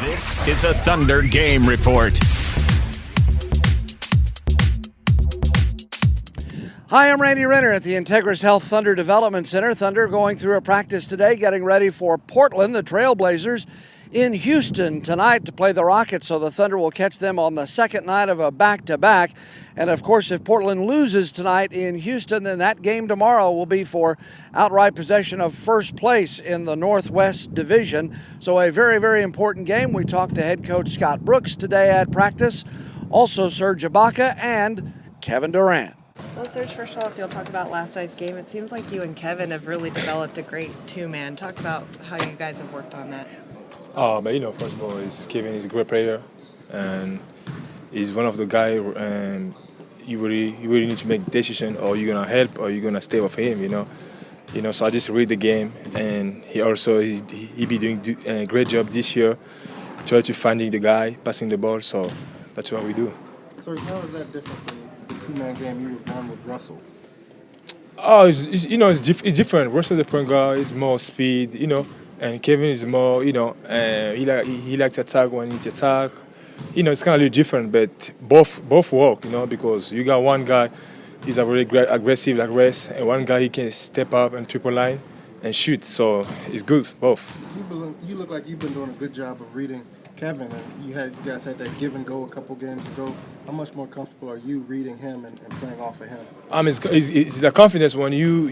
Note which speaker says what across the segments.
Speaker 1: This is a Thunder Game Report.
Speaker 2: Hi, I'm Randy Renner at the Integris Health Thunder Development Center. Thunder going through a practice today, getting ready for Portland, the Trailblazers, in Houston tonight to play the Rockets. So the Thunder will catch them on the second night of a back-to-back. And of course, if Portland loses tonight in Houston, then that game tomorrow will be for outright possession of first place in the Northwest Division. So a very, very important game. We talked to head coach Scott Brooks today at practice, also Serge Ibaka and Kevin Durant.
Speaker 3: Well, Serge, first of all, if you'll talk about last night's game, it seems like you and Kevin have really developed a great two-man. Talk about how you guys have worked on that.
Speaker 4: But first of all, Kevin is a great player, and he's one of the guys. And you really need to make decision, or you're gonna help, or you're gonna stay with him. So I just read the game, and he be doing a great job this year. Try to finding the guy, passing the ball. So that's what we do.
Speaker 5: So how is that different from the two-man game you were on with Russell?
Speaker 4: It's different. Russell, the point guard, is more speed, and Kevin is more, he likes to attack when he needs to attack. It's kind of a little different, but both work, because you got one guy, he's a very aggressive like rest, and one guy he can step up and triple line and shoot. So it's good, both.
Speaker 5: You look like you've been doing a good job of reading Kevin, and you guys had that give and go a couple games ago. How much more comfortable are you reading him and playing off of him?
Speaker 4: It's the confidence when you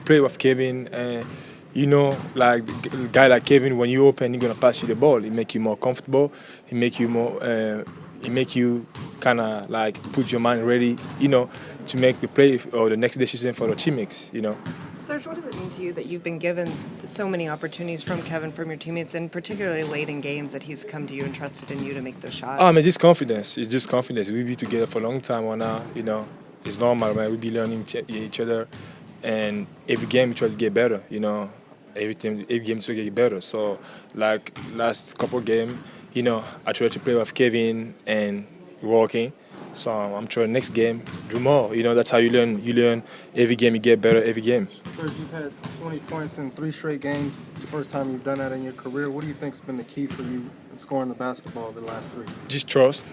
Speaker 4: play with Kevin. Like a guy like Kevin, when you open, he's gonna pass you the ball. It make you more comfortable. It make you kind of like put your mind ready, to make the play or the next decision for the teammates,
Speaker 3: Serge, what does it mean to you that you've been given so many opportunities from Kevin, from your teammates, and particularly late in games that he's come to you and trusted in you to make those shots?
Speaker 4: It's just confidence. We've been together for a long time now, It's normal, man. We be learning each other, and every game we try to get better, Every game we try to get better. So, like last couple games, I try to play with Kevin and working. So I'm trying next game do more. That's how you learn. You learn every game. You get better every game.
Speaker 5: Serge, you've had 20 points in 3 straight games. It's the first time you've done that in your career. What do you think's been the key for you in scoring the basketball the last 3?
Speaker 4: Just trust,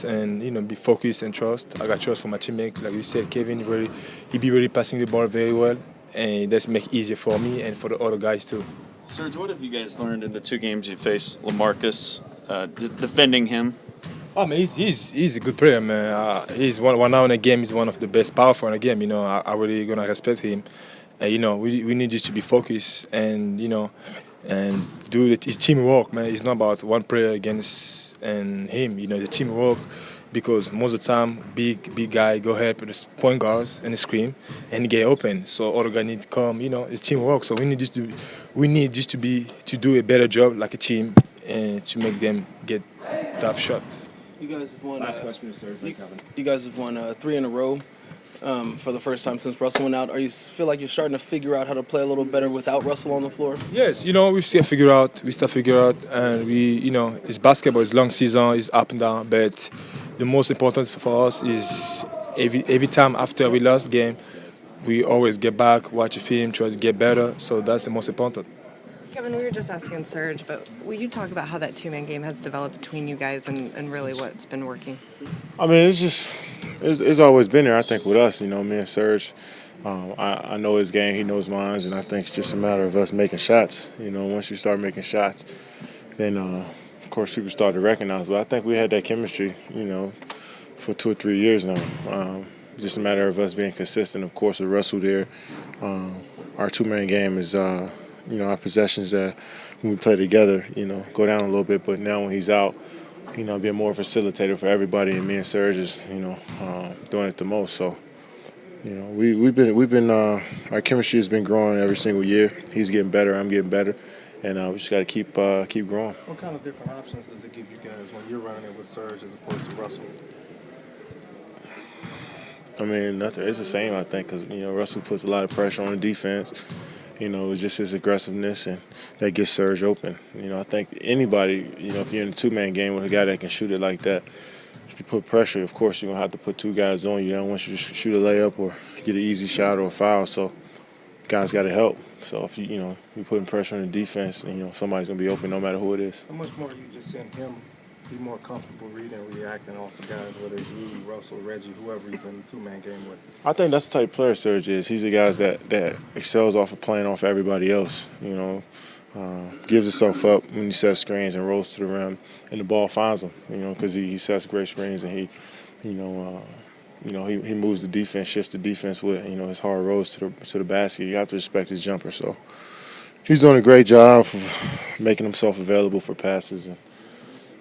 Speaker 4: and be focused and trust. I got trust for my teammates. Like you said, Kevin he be really passing the ball very well, and that's make it easier for me and for the other guys too.
Speaker 6: Serge, what have you guys learned in the 2 games you faced LaMarcus, defending him?
Speaker 4: He's a good player, man. He's one now in a game. He's one of the best powerful in a game. I really gonna respect him. And we need just to be focused and and do his teamwork, man. It's not about one player against him. The teamwork, because most of the time big guy go help the point guards and the screen and get open. So other guy need to come. It's teamwork. So we need just to do a better job like a team and to make them get tough shots.
Speaker 7: You guys have won.
Speaker 6: Last question, sir.
Speaker 7: You guys have won 3 in a row for the first time since Russell went out. You feel like you're starting to figure out how to play a little better without Russell on the floor?
Speaker 4: Yes, we still figure out, and it's basketball. It's long season. It's up and down. But the most important for us is every time after we lost game, we always get back, watch a film, try to get better. So that's the most important.
Speaker 3: Kevin, we were just asking Serge, but will you talk about how that two-man game has developed between you guys and really what's been working?
Speaker 8: It's always been there, I think, with us, me and Serge. I know his game, he knows mine, and I think it's just a matter of us making shots. Once you start making shots, then, of course, people start to recognize. But I think we had that chemistry, for 2 or 3 years now. Just a matter of us being consistent. Of course, with Russell there, our two-man game is our possessions that when we play together, go down a little bit. But now when he's out, being more facilitator for everybody, and me and Serge is, doing it the most. So, we've been our chemistry has been growing every single year. He's getting better, I'm getting better, and we just got to keep growing.
Speaker 5: What kind of different options does it give you guys when you're running it with Serge as opposed to Russell?
Speaker 8: Nothing. It's the same, I think, because Russell puts a lot of pressure on the defense. It's just his aggressiveness, and that gets Serge open. I think anybody, if you're in a two-man game with a guy that can shoot it like that, if you put pressure, of course, you're going to have to put 2 guys on you. They don't want you to shoot a layup or get an easy shot or a foul. So guys got to help. So if you're putting pressure on the defense, somebody's gonna be open no matter who it is.
Speaker 5: How much more are you just seeing him be more comfortable reading and reacting off the guys, whether it's you, Russell, Reggie, whoever he's in the two-man game with?
Speaker 8: I think that's the type of player Serge is. He's the guy that excels off of playing off everybody else. Gives himself up when he sets screens and rolls to the rim, and the ball finds him. Because he sets great screens and he moves the defense, shifts the defense with his hard rolls to the basket. You have to respect his jumper. So he's doing a great job of making himself available for passes and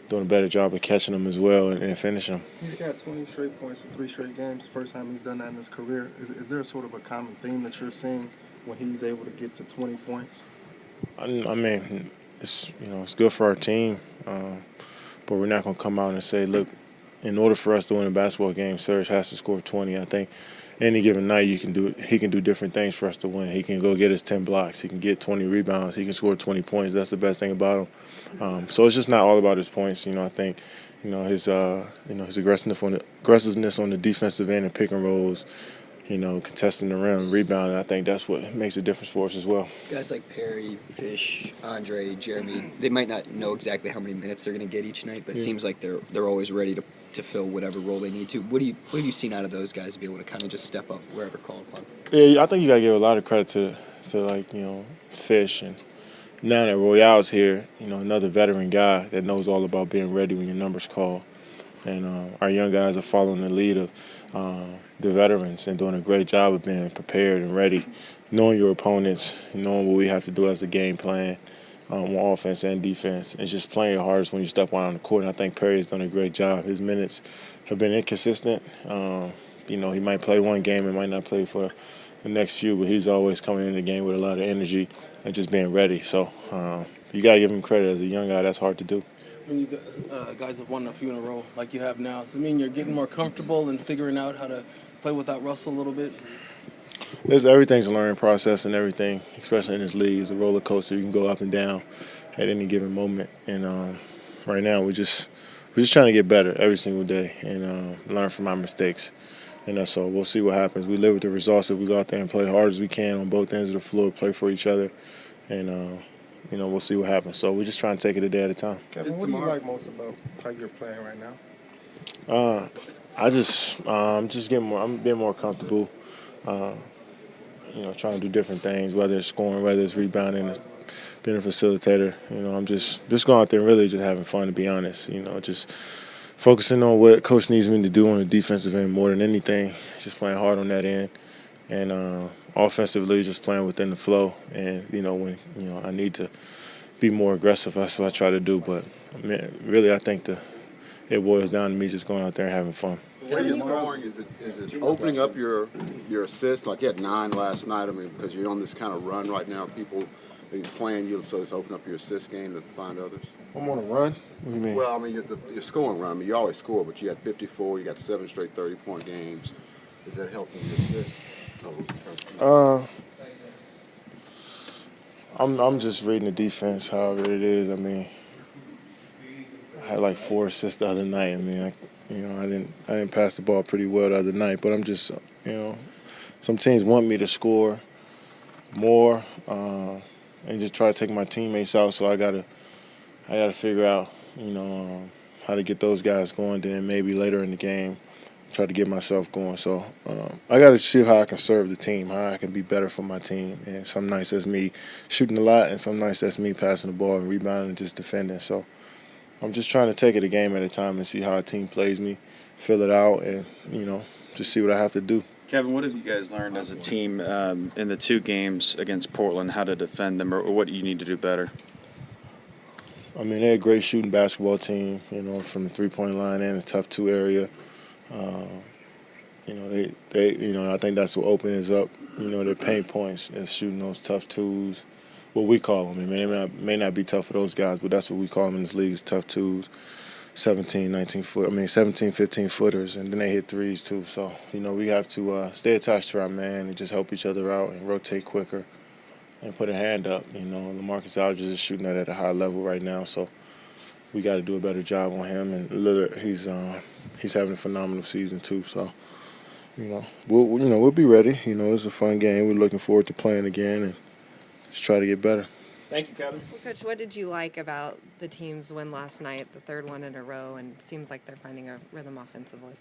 Speaker 8: doing a better job of catching them as well and finishing them.
Speaker 5: He's got 20 straight points in 3 straight games. First time he's done that in his career. Is there sort of a common theme that you're seeing when he's able to get to 20 points?
Speaker 8: I mean, it's good for our team, but we're not going to come out and say, look, in order for us to win a basketball game, Serge has to score 20. I think any given night he can do different things for us to win. He can go get his 10 blocks. He can get 20 rebounds. He can score 20 points. That's the best thing about him. So it's just not all about his points. I think his aggressiveness on the defensive end and pick and rolls, contesting the rim, rebounding. I think that's what makes a difference for us as well.
Speaker 9: Guys like Perry, Fish, Andre, Jeremy, they might not know exactly how many minutes they're going to get each night, but it seems like they're always ready to fill whatever role they need to. What have you seen out of those guys to be able to kind of just step up wherever called upon?
Speaker 8: Yeah, I think you got to give a lot of credit to Fish, and now that Royale's here, another veteran guy that knows all about being ready when your number's called. And our young guys are following the lead of the veterans and doing a great job of being prepared and ready, knowing your opponents, knowing what we have to do as a game plan on offense and defense, and just playing your hardest when you step out on the court. And I think Perry's done a great job. His minutes have been inconsistent. He might play one game and might not play for the next few, but he's always coming in the game with a lot of energy and just being ready. So you got to give him credit. As a young guy, that's hard to do.
Speaker 7: When you guys have won a few in a row like you have now, does it mean you're getting more comfortable and figuring out how to play without Russell a little bit?
Speaker 8: Everything's a learning process and everything, especially in this league. It's a roller coaster. You can go up and down at any given moment. And right now we're just trying to get better every single day and learn from our mistakes. And that's all. We'll see what happens. We live with the results if we go out there and play hard as we can on both ends of the floor, play for each other, and we'll see what happens. So we're just trying to take it a day at a time.
Speaker 5: Kevin, what do you like most about how you're playing right now?
Speaker 8: I'm being more comfortable. Trying to do different things, whether it's scoring, whether it's rebounding, being a facilitator. I'm just going out there and really just having fun, to be honest. Just focusing on what coach needs me to do on the defensive end more than anything. Just playing hard on that end, and offensively just playing within the flow. And when I need to be more aggressive, that's what I try to do. But really, I think it boils down to me just going out there and having fun.
Speaker 10: Where you're scoring, is it opening up your assists? Like you had 9 last night. I mean, because you're on this kind of run right now, people are playing you, so it's opening up your assist game to find others.
Speaker 8: I'm on a run? What do you mean?
Speaker 10: Well, I mean, your scoring run. I mean, you always score, but you had 54. You got 7 straight 30-point games. Is that helping your assist total?
Speaker 8: I'm just reading the defense, however it is. I mean, I had like 4 assists the other night. I mean, I didn't pass the ball pretty well the other night, but I'm just, some teams want me to score more and just try to take my teammates out. So I gotta figure out, how to get those guys going. Then maybe later in the game, try to get myself going. So I got to see how I can serve the team, how I can be better for my team. And some nights that's me shooting a lot, and some nights that's me passing the ball and rebounding and just defending. So I'm just trying to take it a game at a time and see how a team plays me, fill it out, and, just see what I have to do.
Speaker 6: Kevin, what have you guys learned as a team in the 2 games against Portland, how to defend them, or what do you need to do better?
Speaker 8: I mean, they're a great shooting basketball team, from the three-point line and the tough 2 area. I think that's what opens up, their pain points is shooting those tough 2s. What we call them. I mean, it may not be tough for those guys, but that's what we call them in this league is tough 2s, 17, 15-footers, and then they hit 3s too. So, we have to stay attached to our man and just help each other out and rotate quicker and put a hand up. LaMarcus Aldridge is shooting that at a high level right now, so we got to do a better job on him. And Lillard, he's having a phenomenal season too. So, we'll be ready. It's a fun game. We're looking forward to playing again and just try to get better.
Speaker 1: Thank you, Kevin.
Speaker 3: Well, Coach, what did you like about the team's win last night, the third one in a row, and it seems like they're finding a rhythm offensively?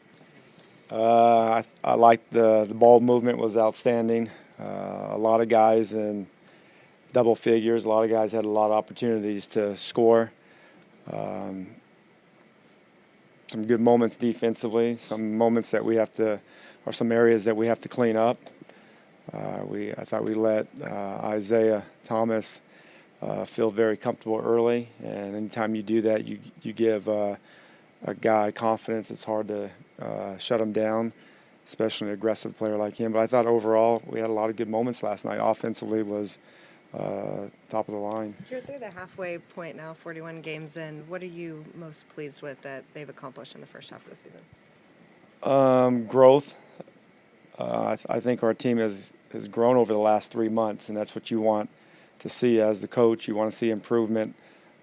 Speaker 11: I liked the ball movement was outstanding. A lot of guys in double figures. A lot of guys had a lot of opportunities to score. Some good moments defensively. Some moments that or some areas that we have to clean up. I thought we let Isaiah Thomas feel very comfortable early, and anytime you do that, you give a guy confidence. It's hard to shut him down, especially an aggressive player like him. But I thought overall we had a lot of good moments last night. Offensively was top of the line.
Speaker 3: You're through the halfway point now, 41 games in. What are you most pleased with that they've accomplished in the first half of the season?
Speaker 11: Growth. I think our team has grown over the last 3 months, and that's what you want to see as the coach. You want to see improvement,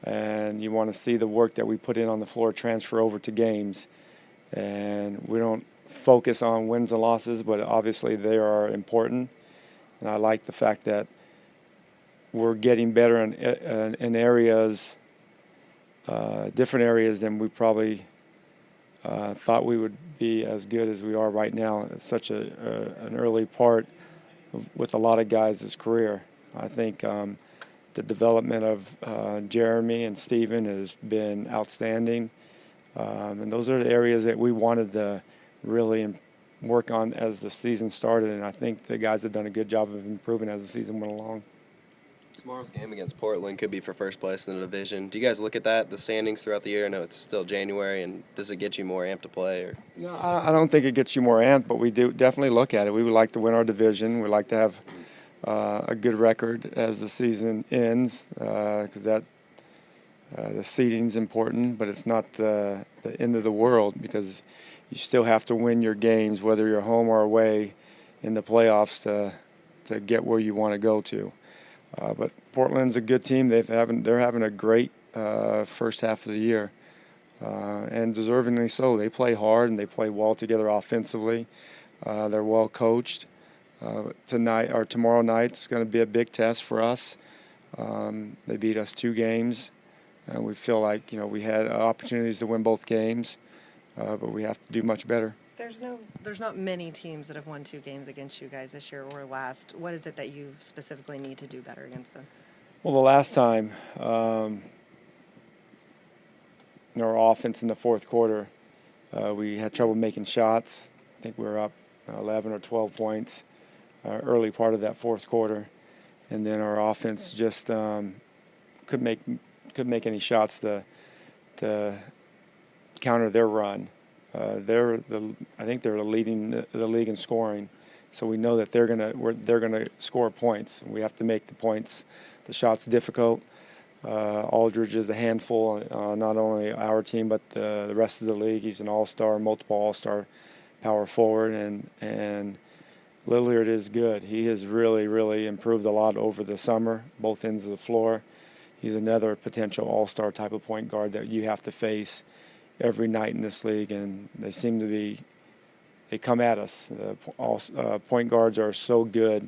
Speaker 11: and you want to see the work that we put in on the floor transfer over to games. And we don't focus on wins and losses, but obviously they are important. And I like the fact that we're getting better in areas, different areas than we probably thought we would be as good as we are right now. It's such an early part with a lot of guys' career. I think the development of Jeremy and Steven has been outstanding. And those are the areas that we wanted to really work on as the season started. And I think the guys have done a good job of improving as the season went along.
Speaker 12: Tomorrow's game against Portland could be for first place in the division. Do you guys look at the standings throughout the year? I know it's still January, and does it get you more amped to play? Or?
Speaker 11: No, I don't think it gets you more amped, but we do definitely look at it. We would like to win our division. We'd like to have a good record as the season ends, because the seeding's important, but it's not the end of the world, because you still have to win your games, whether you're home or away, in the playoffs to get where you want to go to. But Portland's a good team. They're having a great first half of the year, and deservingly so. They play hard and they play well together offensively. They're well coached. Tomorrow night is going to be a big test for us. They beat us 2 games, and we feel like we had opportunities to win both games, but we have to do much better.
Speaker 3: There's not many teams that have won 2 games against you guys this year or last. What is it that you specifically need to do better against them?
Speaker 11: Well, the last time, our offense in the fourth quarter, we had trouble making shots. I think we were up 11 or 12 points early part of that fourth quarter, and then our offense just couldn't make any shots to counter their run. I think they're leading the league in scoring, so we know that they're gonna score points. We have to make the shots difficult. Aldridge is a handful, not only our team but the rest of the league. He's an all-star, multiple all-star power forward, and Lillard is good. He has really improved a lot over the summer, both ends of the floor. He's another potential all-star type of point guard that you have to face every night in this league, and they come at us. Point guards are so good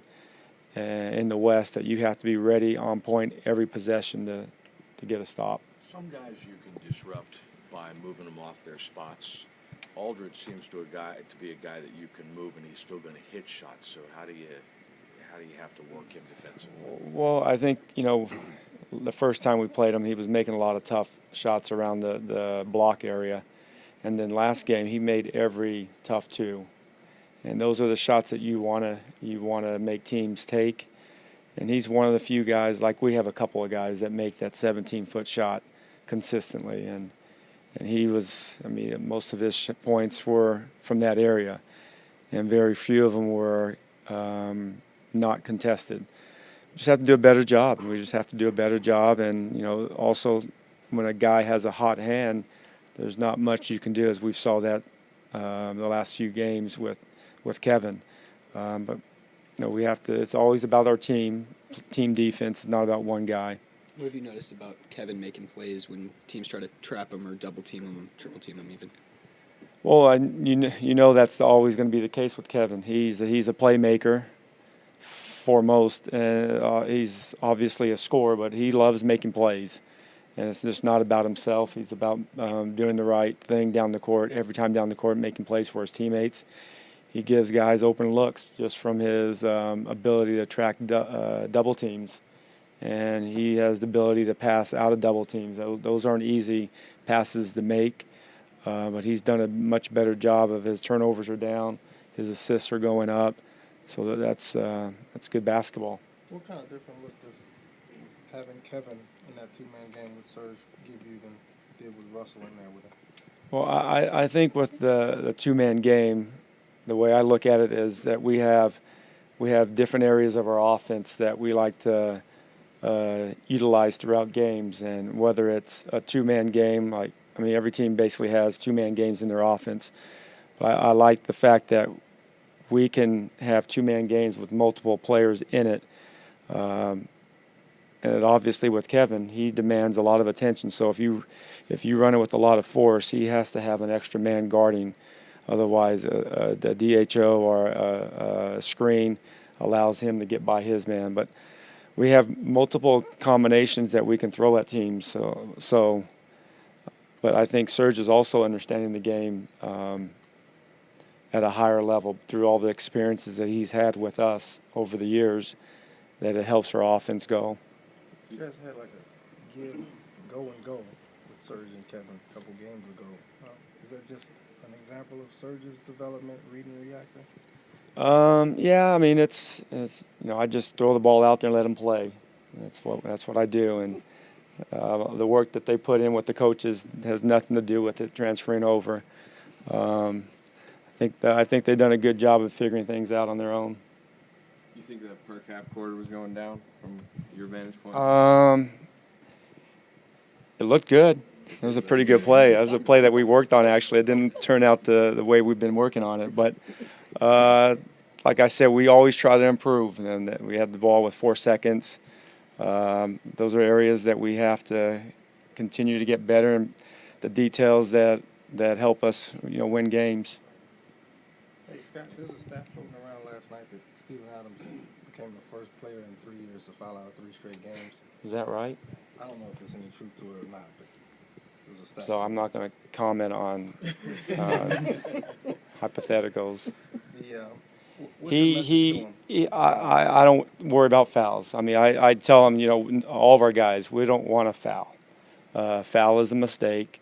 Speaker 11: in the West that you have to be ready on point every possession to get a stop.
Speaker 13: Some guys you can disrupt by moving them off their spots. Aldridge seems to be a guy that you can move, and he's still going to hit shots. So how do you have to work him defensively?
Speaker 11: Well, I think the first time we played him, he was making a lot of tough shots around the block area, and then last game he made every tough 2, and those are the shots that you want to make teams take. And he's one of the few guys, like we have a couple of guys that make that 17-foot shot consistently, and he was, most of his points were from that area, and very few of them were not contested. We just have to do a better job. And also when a guy has a hot hand, there's not much you can do, as we saw that the last few games with Kevin. But we have to. It's always about our team defense, not about one guy.
Speaker 9: What have you noticed about Kevin making plays when teams try to trap him or double team him, triple team him even?
Speaker 11: Well, you know that's always going to be the case with Kevin. He's a playmaker foremost. He's obviously a scorer, but he loves making plays. And it's just not about himself. He's about doing the right thing down the court, every time down the court, making plays for his teammates. He gives guys open looks just from his ability to track double teams. And he has the ability to pass out of double teams. Those aren't easy passes to make. But he's done a much better job of his turnovers are down, his assists are going up, so that's good basketball.
Speaker 5: What kind of different look does having Kevin in that two-man game with Serge give you than did with Russell in there with him?
Speaker 11: Well, I think with the two-man game, the way I look at it is that we have different areas of our offense that we like to utilize throughout games, and whether it's a two-man game, every team basically has two-man games in their offense. But I like the fact that we can have two-man games with multiple players in it. And obviously with Kevin, he demands a lot of attention. So if you run it with a lot of force, he has to have an extra man guarding. Otherwise, the DHO or a screen allows him to get by his man. But we have multiple combinations that we can throw at teams. But I think Serge is also understanding the game at a higher level through all the experiences that he's had with us over the years, that it helps our offense go.
Speaker 5: You guys had like a go and go with Serge and Kevin a couple games ago. Is that just an example of Serge's development, reading and reacting?
Speaker 11: Yeah, it's I just throw the ball out there and let him play. That's what I do, and the work that they put in with the coaches has nothing to do with it transferring over. I think they've done a good job of figuring things out on their own.
Speaker 14: You think that per half quarter was going down from your vantage point?
Speaker 11: It looked good. It was a pretty good play. It was a play that we worked on, actually. It didn't turn out the way we've been working on it. But like I said, we always try to improve. And we had the ball with 4 seconds. Those are areas that we have to continue to get better, and the details that help us, win games.
Speaker 5: Hey, Scott, there's a stat floating around last night that Steven Adams became the first player in 3 years to foul out 3 straight games.
Speaker 11: Is that right?
Speaker 5: I don't know if there's any truth to it or not, but there's a stat.
Speaker 11: So I'm not going to comment on hypotheticals. I don't worry about fouls. I tell him, all of our guys, we don't want to foul. Foul is a mistake,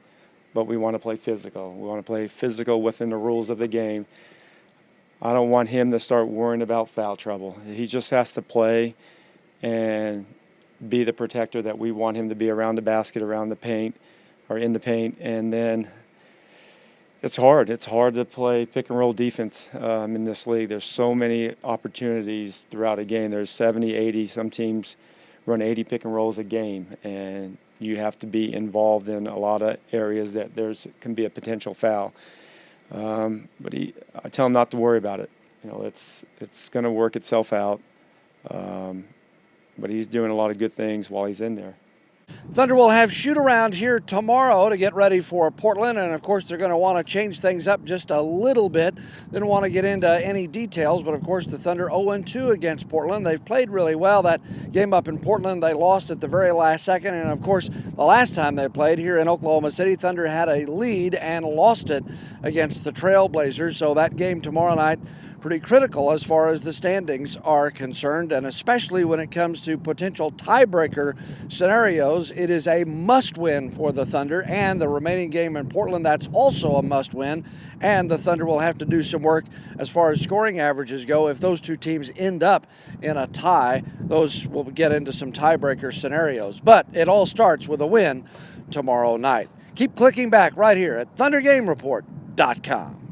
Speaker 11: but we want to play physical. We want to play physical within the rules of the game. I don't want him to start worrying about foul trouble. He just has to play and be the protector that we want him to be around the basket, around the paint, or in the paint, and then it's hard. It's hard to play pick and roll defense in this league. There's so many opportunities throughout a game. There's 70, 80. Some teams run 80 pick and rolls a game, and you have to be involved in a lot of areas that can be a potential foul. But I tell him not to worry about it. It's going to work itself out. But he's doing a lot of good things while he's in there.
Speaker 2: Thunder will have shoot-around here tomorrow to get ready for Portland, and of course they're going to want to change things up just a little bit. Didn't want to get into any details, but of course the Thunder 0-2 against Portland. They've played really well. That game up in Portland, they lost at the very last second, and of course the last time they played here in Oklahoma City, Thunder had a lead and lost it against the Trailblazers. So that game tomorrow night, pretty critical as far as the standings are concerned, and especially when it comes to potential tiebreaker scenarios. It is a must-win for the Thunder, and the remaining game in Portland, that's also a must-win, and the Thunder will have to do some work as far as scoring averages go. If those two teams end up in a tie, those will get into some tiebreaker scenarios. But it all starts with a win tomorrow night. Keep clicking back right here at ThunderGameReport.com.